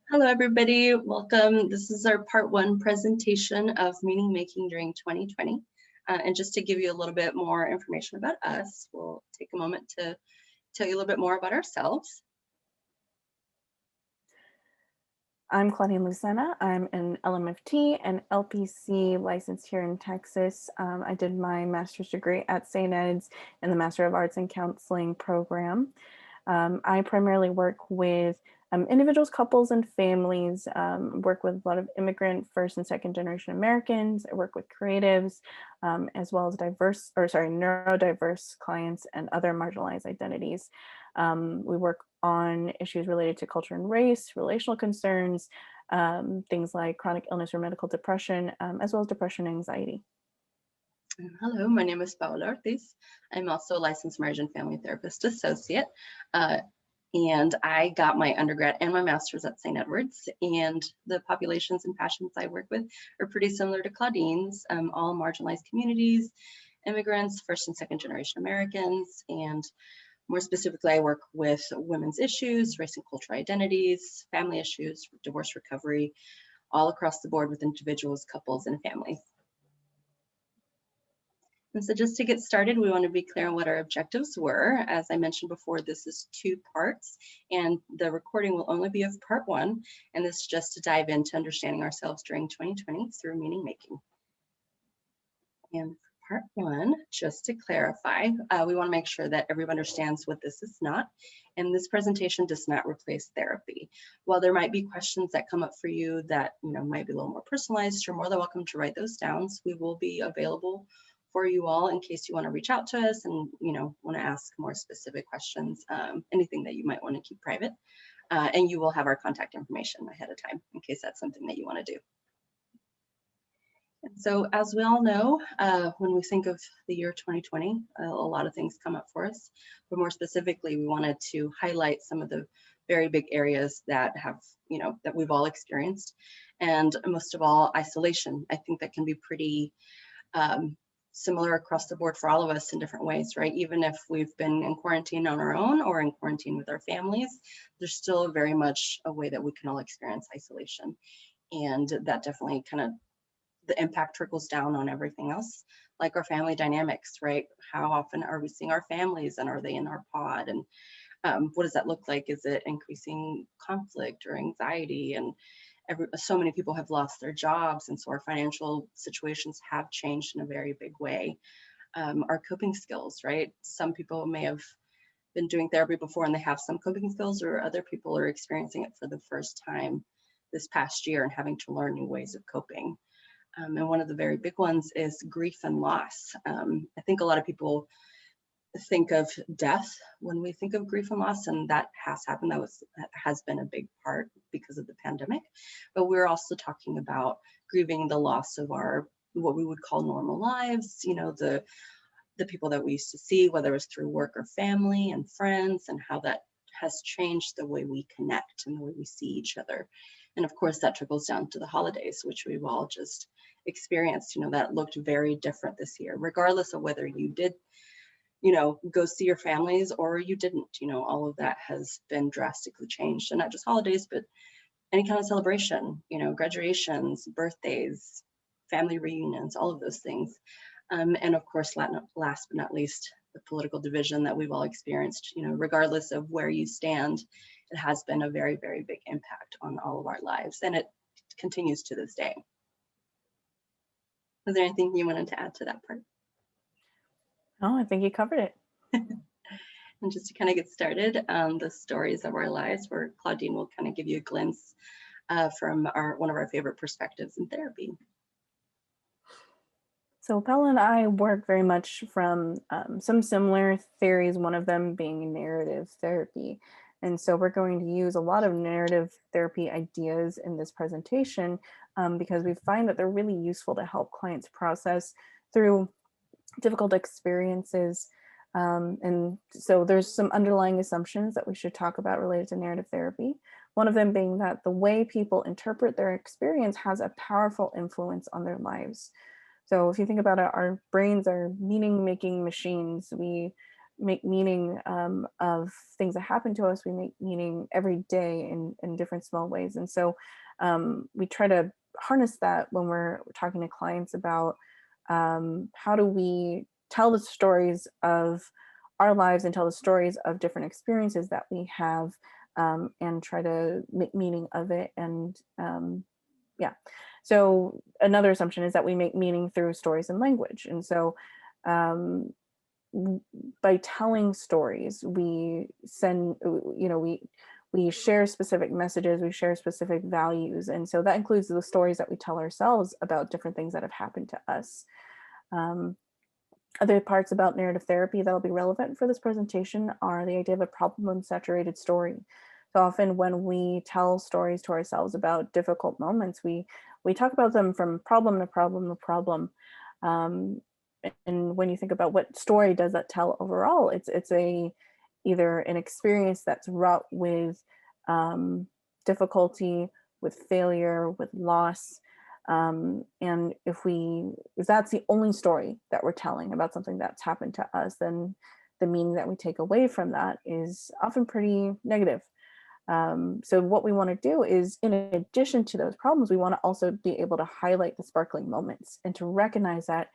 Hello, everybody. Welcome. This is our part one presentation of meaning making during 2020. And just to give you a little bit more information about us, we'll take a moment to tell you a little bit more about ourselves. I'm Claudine Lucena. I'm an LMFT and LPC licensed here in Texas. I did my master's degree at St. Ed's in the Master of Arts in Counseling program. I primarily work with individuals, couples, and families, work with a lot of immigrant first and second generation Americans. I work with creatives, as well as neurodiverse clients and other marginalized identities. We work on issues related to culture and race, relational concerns, things like chronic illness or medical depression, as well as depression and anxiety. Hello, my name is Paola Ortiz. I'm also a licensed marriage and family therapist associate. And I got my undergrad and my master's at St. Edward's, and the populations and passions I work with are pretty similar to Claudine's, all marginalized communities, immigrants, first and second generation Americans, and more specifically, I work with women's issues, race and cultural identities, family issues, divorce recovery, all across the board with individuals, couples, and families. And so just to get started, we want to be clear on what our objectives were. As I mentioned before, this is 2 parts, and the recording will only be of part 1, and this is just to dive into understanding ourselves during 2020 through meaning making. And for part 1, just to clarify, we want to make sure that everyone understands what this is not, and this presentation does not replace therapy. While there might be questions that come up for you that might be a little more personalized, you're more than welcome to write those down. So we will be available for you all in case you want to reach out to us and want to ask more specific questions, anything that you might want to keep private, and you will have our contact information ahead of time in case that's something that you want to do. And so as we all know, when we think of the year 2020, a lot of things come up for us, but more specifically, we wanted to highlight some of the very big areas that have, that we've all experienced. And most of all, isolation. I think that can be pretty similar across the board for all of us in different ways, right? Even if we've been in quarantine on our own or in quarantine with our families, there's still very much a way that we can all experience isolation. And that definitely the impact trickles down on everything else, like our family dynamics, right? How often are we seeing our families, and are they in our pod? And what does that look like? Is it increasing conflict or anxiety? And so many people have lost their jobs, and so our financial situations have changed in a very big way. Our coping skills, right? Some people may have been doing therapy before and they have some coping skills, or other people are experiencing it for the first time this past year and having to learn new ways of coping. And one of the very big ones is grief and loss. I think a lot of people think of death when we think of grief and loss, and that has happened. That has been a big part because of the pandemic. But we're also talking about grieving the loss of our, what we would call normal lives, the people that we used to see, whether it's through work or family and friends, and how that has changed the way we connect and the way we see each other. And of course, that trickles down to the holidays, which we've all just experienced. That looked very different this year, regardless of whether you did go see your families or you didn't. All of that has been drastically changed. And not just holidays, but any kind of celebration, graduations, birthdays, family reunions, all of those things. And of course, last but not least, the political division that we've all experienced. Regardless of where you stand, it has been a very, very big impact on all of our lives, and it continues to this day. Is there anything you wanted to add to that part? Oh, I think you covered it. And just to kind of get started, the stories of our lives, where Claudine will kind of give you a glimpse from one of our favorite perspectives in therapy. So Paula and I work very much from some similar theories, one of them being narrative therapy. And so we're going to use a lot of narrative therapy ideas in this presentation because we find that they're really useful to help clients process through difficult experiences. And so there's some underlying assumptions that we should talk about related to narrative therapy. One of them being that the way people interpret their experience has a powerful influence on their lives. So if you think about it, our brains are meaning-making machines. We make meaning of things that happen to us. We make meaning every day in different small ways. And so we try to harness that when we're talking to clients about how do we tell the stories of our lives and tell the stories of different experiences that we have, and try to make meaning of it. And yeah. So another assumption is that we make meaning through stories and language. And so um, by telling stories, we send, we share specific messages, we share specific values. And so that includes the stories that we tell ourselves about different things that have happened to us. Um, Other parts about narrative therapy that'll be relevant for this presentation are the idea of a problem-saturated story. So often when we tell stories to ourselves about difficult moments, we talk about them from problem to problem to problem. Um, and when you think about what story does that tell overall, it's a either an experience that's wrought with difficulty, with failure, with loss, and if that's the only story that we're telling about something that's happened to us, then the meaning that we take away from that is often pretty negative. So what we want to do is, in addition to those problems, we want to also be able to highlight the sparkling moments and to recognize that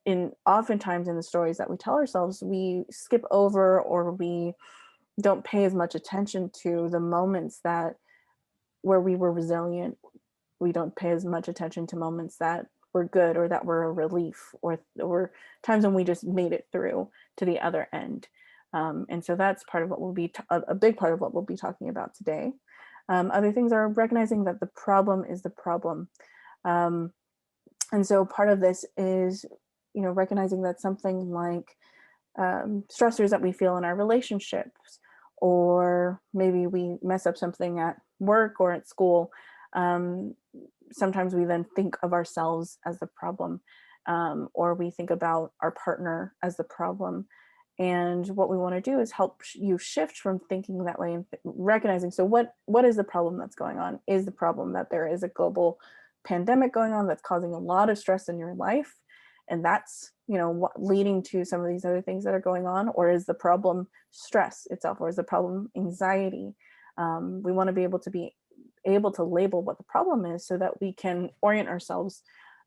in oftentimes in the stories that we tell ourselves, we skip over or we don't pay as much attention to the moments that where we were resilient. We don't pay as much attention to moments that were good or that were a relief, or times when we just made it through to the other end. And so that's part of what we'll be a big part of what we'll be talking about today. Other things are recognizing that the problem is the problem. Um, and so part of this is, recognizing that something like stressors that we feel in our relationships, or maybe we mess up something at work or at school. Um, Sometimes we then think of ourselves as the problem, or we think about our partner as the problem. And what we want to do is help you shift from thinking that way and recognizing, so what is the problem that's going on? Is the problem that there is a global pandemic going on that's causing a lot of stress in your life, and that's what leading to some of these other things that are going on? Or is the problem stress itself, or is the problem anxiety? We want to be able to label what the problem is so that we can orient ourselves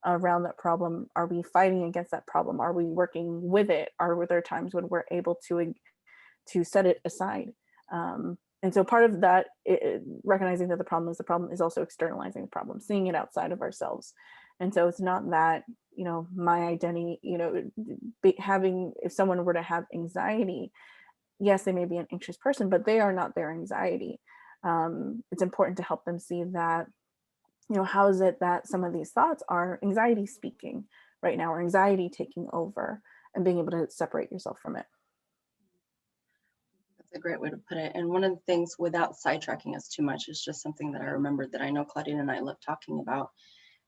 around that problem. Are we fighting against that problem? Are we working with it? Are there times when we're able to set it aside? And so part of that, recognizing that the problem is also externalizing the problem, seeing it outside of ourselves. And so it's not that, my identity, if someone were to have anxiety, yes, they may be an anxious person, but they are not their anxiety. It's important to help them see that, how is it that some of these thoughts are anxiety speaking right now, or anxiety taking over, and being able to separate yourself from it. That's a great way to put it. And one of the things, without sidetracking us too much, is just something that I remembered that I know Claudine and I love talking about,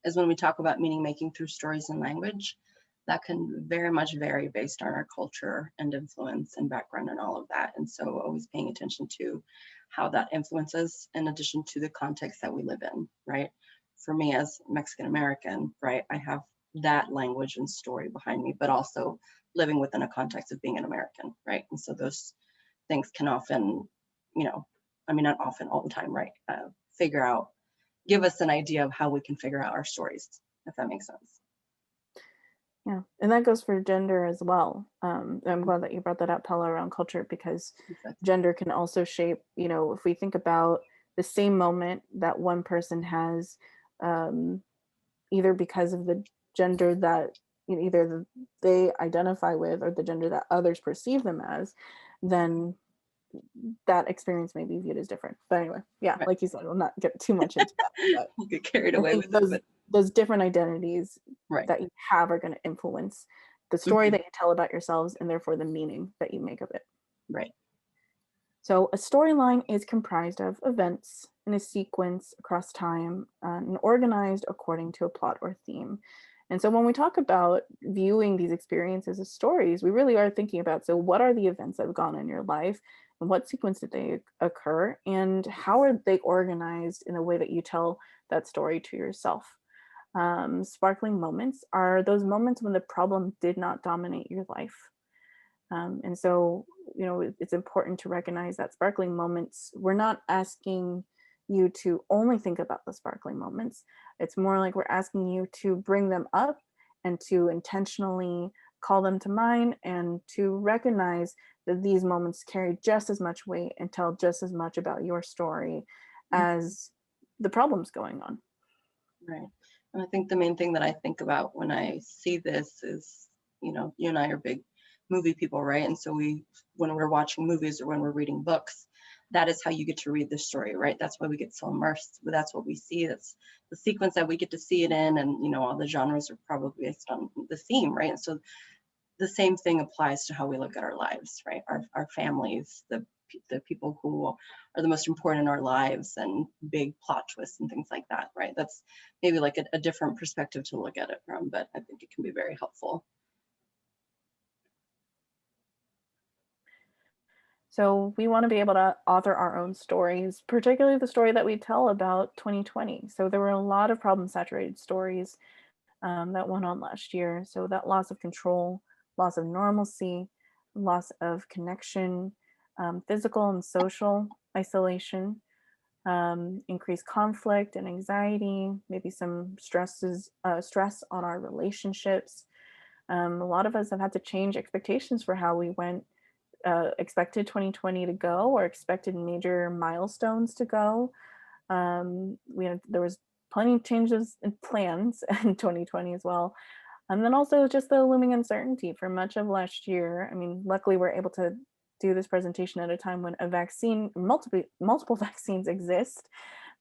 is when we talk about meaning making through stories and language, that can very much vary based on our culture and influence and background and all of that. And so always paying attention to how that influences, in addition to the context that we live in, right? For me as Mexican American, right, I have that language and story behind me, but also living within a context of being an American, right? And so those things can often, I mean, not often, all the time, right? Give us an idea of how we can figure out our stories, if that makes sense. Yeah, and that goes for gender as well. I'm glad that you brought that up, Paula, around culture, because gender can also shape, if we think about the same moment that one person has, either because of the gender that they identify with, or the gender that others perceive them as, then that experience may be viewed as different. But anyway, yeah, Right. like you said, we'll not get too much into that. But We'll get carried I away think with it, but those different identities right. that you have are going to influence the story that you tell about yourselves, and therefore the meaning that you make of it. Right. So a storyline is comprised of events in a sequence across time, and organized according to a plot or theme. And so when we talk about viewing these experiences as stories, we really are thinking about, so what are the events that have gone in your life, and what sequence did they occur, and how are they organized in a way that you tell that story to yourself? Sparkling moments are those moments when the problem did not dominate your life. And so, it's important to recognize that sparkling moments, we're not asking you to only think about the sparkling moments. It's more like we're asking you to bring them up and to intentionally call them to mind and to recognize that these moments carry just as much weight and tell just as much about your story as the problems going on. Right. And I think the main thing that I think about when I see this is, you and I are big movie people, right? And so when we're watching movies or when we're reading books, that is how you get to read the story, right? That's why we get so immersed. That's what we see. That's the sequence that we get to see it in. And, all the genres are probably based on the theme, right? And so the same thing applies to how we look at our lives, right? Our families, the people who are the most important in our lives, and big plot twists and things like that, right? That's maybe like a different perspective to look at it from, but I think it can be very helpful. So we want to be able to author our own stories, particularly the story that we tell about 2020. So there were a lot of problem saturated stories that went on last year. So that loss of control, loss of normalcy, loss of connection, physical and social isolation, increased conflict and anxiety, maybe some stress on our relationships. A lot of us have had to change expectations for how we expected 2020 to go, or expected major milestones to go. There was plenty of changes in plans in 2020 as well. And then also just the looming uncertainty for much of last year. I mean, luckily we're able to do this presentation at a time when multiple vaccines exist.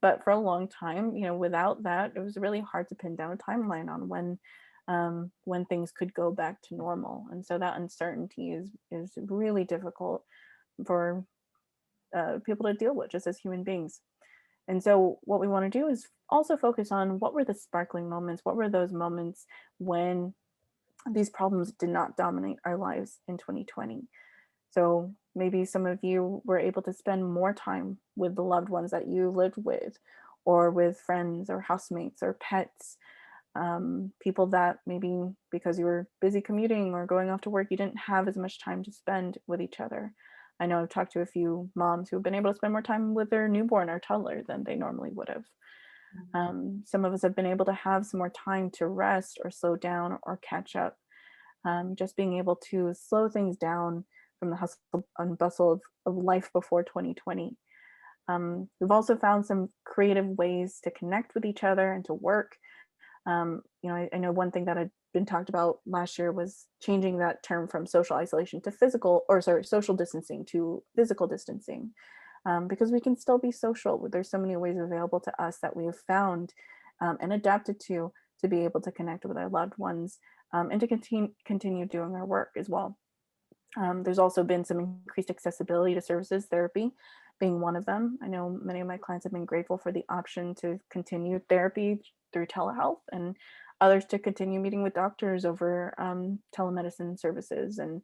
But for a long time, without that, it was really hard to pin down a timeline on when things could go back to normal. And so that uncertainty is really difficult for people to deal with just as human beings. And so what we want to do is also focus on what were the sparkling moments, what were those moments when these problems did not dominate our lives in 2020. So maybe some of you were able to spend more time with the loved ones that you lived with, or with friends or housemates or pets, people that maybe because you were busy commuting or going off to work, you didn't have as much time to spend with each other. I know I've talked to a few moms who have been able to spend more time with their newborn or toddler than they normally would have. Some of us have been able to have some more time to rest or slow down or catch up. Just being able to slow things down from the hustle and bustle of life before 2020. We've also found some creative ways to connect with each other and to work. I know one thing that had been talked about last year was changing that term from social isolation to social distancing to physical distancing, because we can still be social. There's so many ways available to us that we have found and adapted to be able to connect with our loved ones, and to continue doing our work as well. There's also been some increased accessibility to services, therapy being one of them. I know many of my clients have been grateful for the option to continue therapy through telehealth, and others to continue meeting with doctors over telemedicine services, and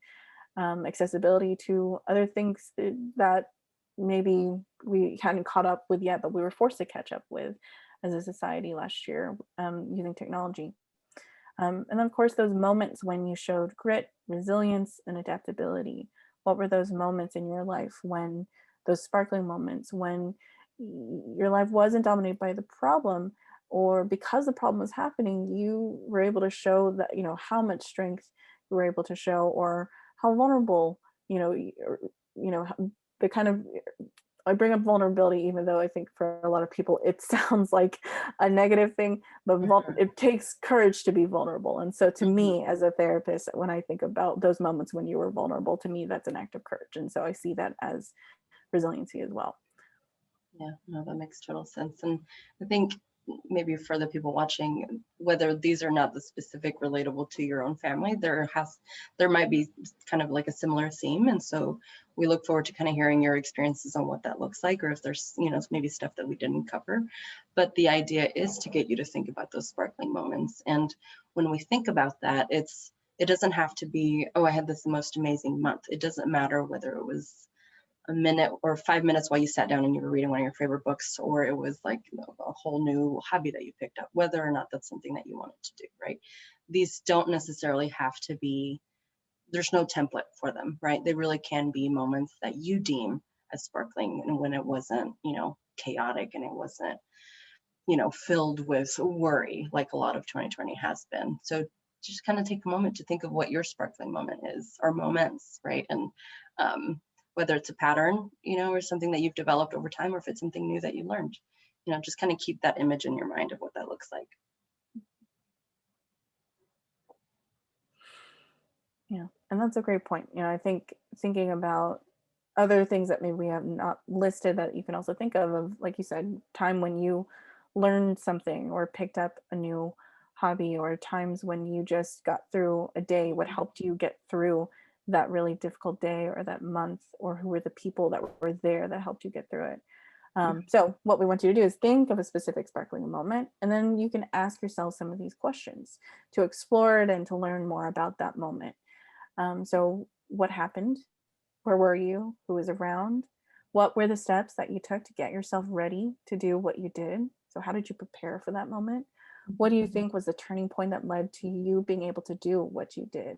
accessibility to other things that maybe we hadn't caught up with yet, but we were forced to catch up with as a society last year, using technology. And then, of course, those moments when you showed grit, resilience, and adaptability. What were those moments in your life, when those sparkling moments, when your life wasn't dominated by the problem, or because the problem was happening, you were able to show that, how much strength you were able to show, or how vulnerable, the kind of, I bring up vulnerability, even though I think for a lot of people it sounds like a negative thing, but it takes courage to be vulnerable. And so to me, as a therapist, when I think about those moments when you were vulnerable, to me, that's an act of courage. And so I see that as resiliency as well. Yeah, no, that makes total sense. And I think maybe for the people watching, whether these are not the specific relatable to your own family, there might be kind of like a similar theme. And so we look forward to kind of hearing your experiences on what that looks like, or if there's, maybe stuff that we didn't cover. But the idea is to get you to think about those sparkling moments. And when we think about that, it doesn't have to be, oh, I had this most amazing month. It doesn't matter whether it was a minute or 5 minutes while you sat down and you were reading one of your favorite books, or it was like a whole new hobby that you picked up, whether or not that's something that you wanted to do, right? These don't necessarily have to be there's no template for them, right? They really can be moments that you deem as sparkling, and when it wasn't, chaotic, and it wasn't, filled with worry like a lot of 2020 has been. So just kind of take a moment to think of what your sparkling moment is, or moments, right? And whether it's a pattern, or something that you've developed over time, or if it's something new that you learned, just kind of keep that image in your mind of what that looks like. Yeah, and that's a great point. I think thinking about other things that maybe we have not listed that you can also think of, like you said, time when you learned something or picked up a new hobby, or times when you just got through a day, what helped you get through that really difficult day or that month, or who were the people that were there that helped you get through it. So what we want you to do is think of a specific sparkling moment, and then you can ask yourself some of these questions to explore it and to learn more about that moment. So what happened? Where were you? Who was around? What were the steps that you took to get yourself ready to do what you did? So how did you prepare for that moment? What do you think was the turning point that led to you being able to do what you did?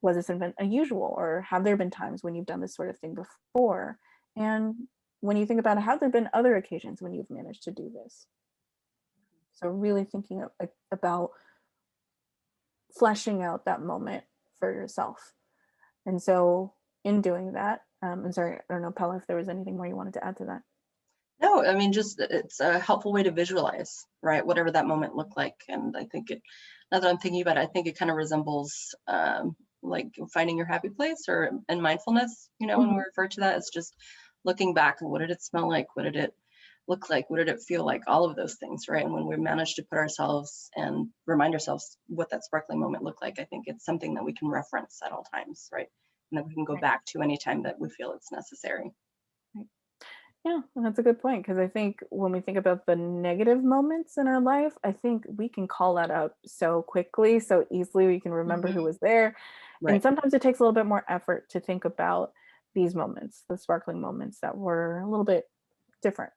Was this event unusual, or have there been times when you've done this sort of thing before? And when you think about it, have there been other occasions when you've managed to do this? So really thinking about fleshing out that moment for yourself. And so in doing that, I'm sorry, I don't know, Pella, if there was anything more you wanted to add to that. No, I mean, just it's a helpful way to visualize, right? Whatever that moment looked like. And I think now that I'm thinking about it, I think it kind of resembles like finding your happy place, or in mindfulness, when we refer to that, it's just looking back and what did it smell like? What did it look like? What did it feel like? All of those things, right? And when we manage to put ourselves and remind ourselves what that sparkling moment looked like, I think it's something that we can reference at all times, right? And that we can go Right. back to anytime that we feel it's necessary. Right. Yeah, and that's a good point, because I think when we think about the negative moments in our life, I think we can call that out so quickly, so easily. We can remember who Mhm. was there. And Right. sometimes it takes a little bit more effort to think about these moments, the sparkling moments that were a little bit different.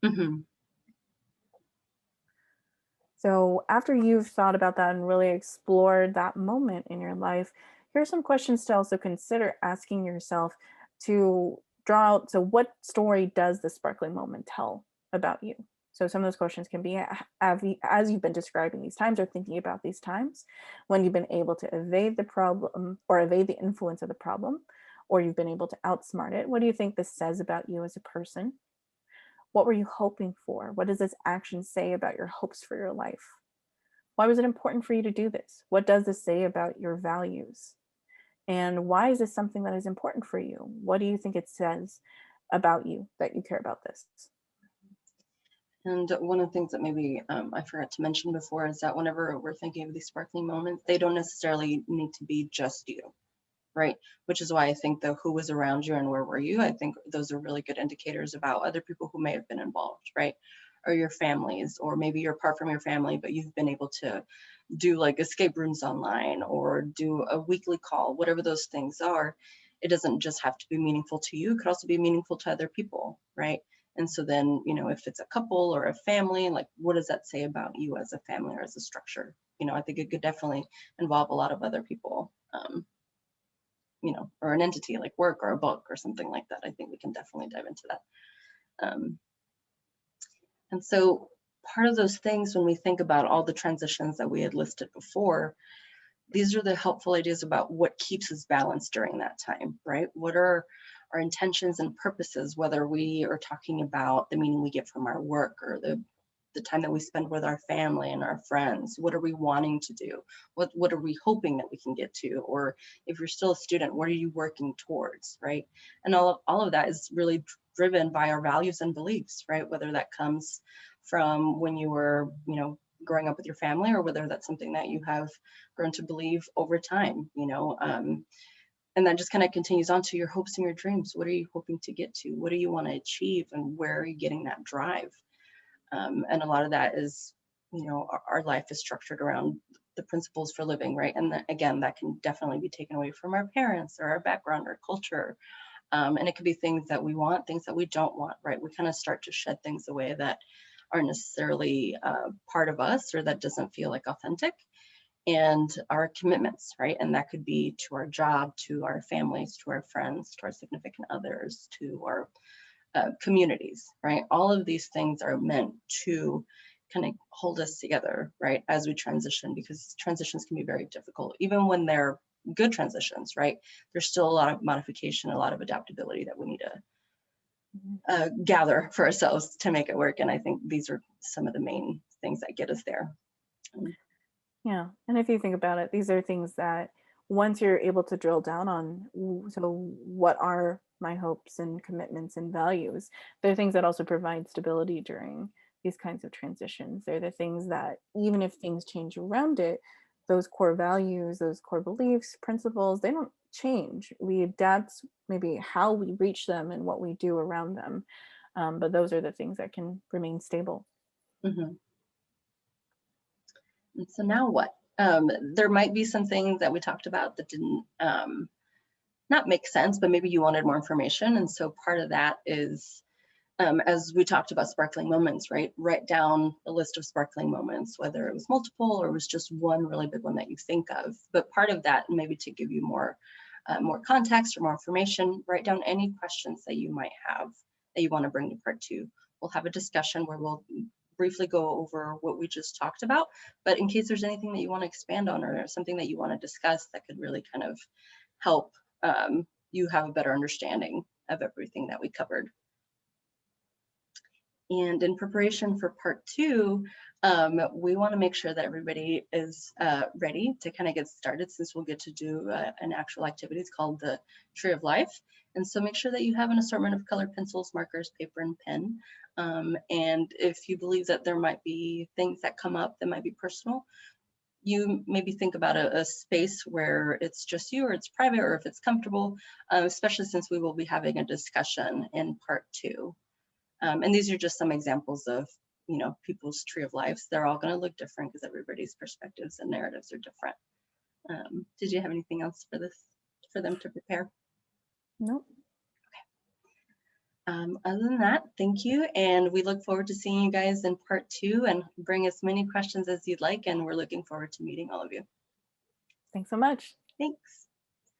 Hmm. So after you've thought about that and really explored that moment in your life, here's some questions to also consider asking yourself to draw out. So what story does the sparkling moment tell about you? So some of those questions can be as you've been describing these times or thinking about these times, when you've been able to evade the problem or evade the influence of the problem, or you've been able to outsmart it. What do you think this says about you as a person? What were you hoping for? What does this action say about your hopes for your life? Why was it important for you to do this? What does this say about your values? And why is this something that is important for you? What do you think it says about you that you care about this? And one of the things that maybe I forgot to mention before is that whenever we're thinking of these sparkling moments, they don't necessarily need to be just you, right? Which is why I think the who was around you and where were you, I think those are really good indicators about other people who may have been involved, right? Or your families, or maybe you're apart from your family, but you've been able to do like escape rooms online or do a weekly call, whatever those things are. It doesn't just have to be meaningful to you, it could also be meaningful to other people, right? And so then, if it's a couple or a family, like what does that say about you as a family or as a structure? I think it could definitely involve a lot of other people, or an entity like work or a book or something like that. I think we can definitely dive into that. Um, and so part of those things, when we think about all the transitions that we had listed before, these are the helpful ideas about what keeps us balanced during that time, right? What are our intentions and purposes, whether we are talking about the meaning we get from our work, or the time that we spend with our family and our friends. What are we wanting to do? What are we hoping that we can get to? Or if you're still a student, what are you working towards, right? And all of that is really driven by our values and beliefs, right? Whether that comes from when you were, growing up with your family, or whether that's something that you have grown to believe over time, and that just kind of continues on to your hopes and your dreams. What are you hoping to get to? What do you want to achieve? And where are you getting that drive? And a lot of that is, our life is structured around the principles for living, right? And again, that can definitely be taken away from our parents or our background or culture. And it could be things that we want, things that we don't want, right? We kind of start to shed things away that aren't necessarily part of us, or that doesn't feel like authentic. and our commitments, right? And that could be to our job, to our families, to our friends, to our significant others, to our communities, right? All of these things are meant to kind of hold us together, right? As we transition, because transitions can be very difficult, even when they're good transitions, right? There's still a lot of modification, a lot of adaptability that we need to gather for ourselves to make it work. And I think these are some of the main things that get us there. Yeah. And if you think about it, these are things that once you're able to drill down on, so what are my hopes and commitments and values, they're things that also provide stability during these kinds of transitions. They're the things that, even if things change around it, those core values, those core beliefs, principles, they don't change. We adapt maybe how we reach them and what we do around them. But those are the things that can remain stable. Mhm. And so now what? There might be some things that we talked about that didn't not make sense, but maybe you wanted more information. And so part of that is, as we talked about sparkling moments, right? Write down a list of sparkling moments, whether it was multiple or it was just one really big one that you think of. But part of that, maybe to give you more context or more information, write down any questions that you might have that you want to bring to part 2. We'll have a discussion where we'll briefly go over what we just talked about. But in case there's anything that you want to expand on or something that you want to discuss that could really kind of help you have a better understanding of everything that we covered. And in preparation for part 2, we want to make sure that everybody is ready to kind of get started, since we'll get to do an actual activity. It's called the Tree of Life. And so make sure that you have an assortment of colored pencils, markers, paper, and pen. And if you believe that there might be things that come up that might be personal, you maybe think about a space where it's just you, or it's private, or if it's comfortable, especially since we will be having a discussion in part 2. And these are just some examples of, people's tree of lives. They're all going to look different because everybody's perspectives and narratives are different. Did you have anything else for them to prepare? Nope. Other than that, thank you. And we look forward to seeing you guys in part 2, and bring as many questions as you'd like. And we're looking forward to meeting all of you. Thanks so much. Thanks.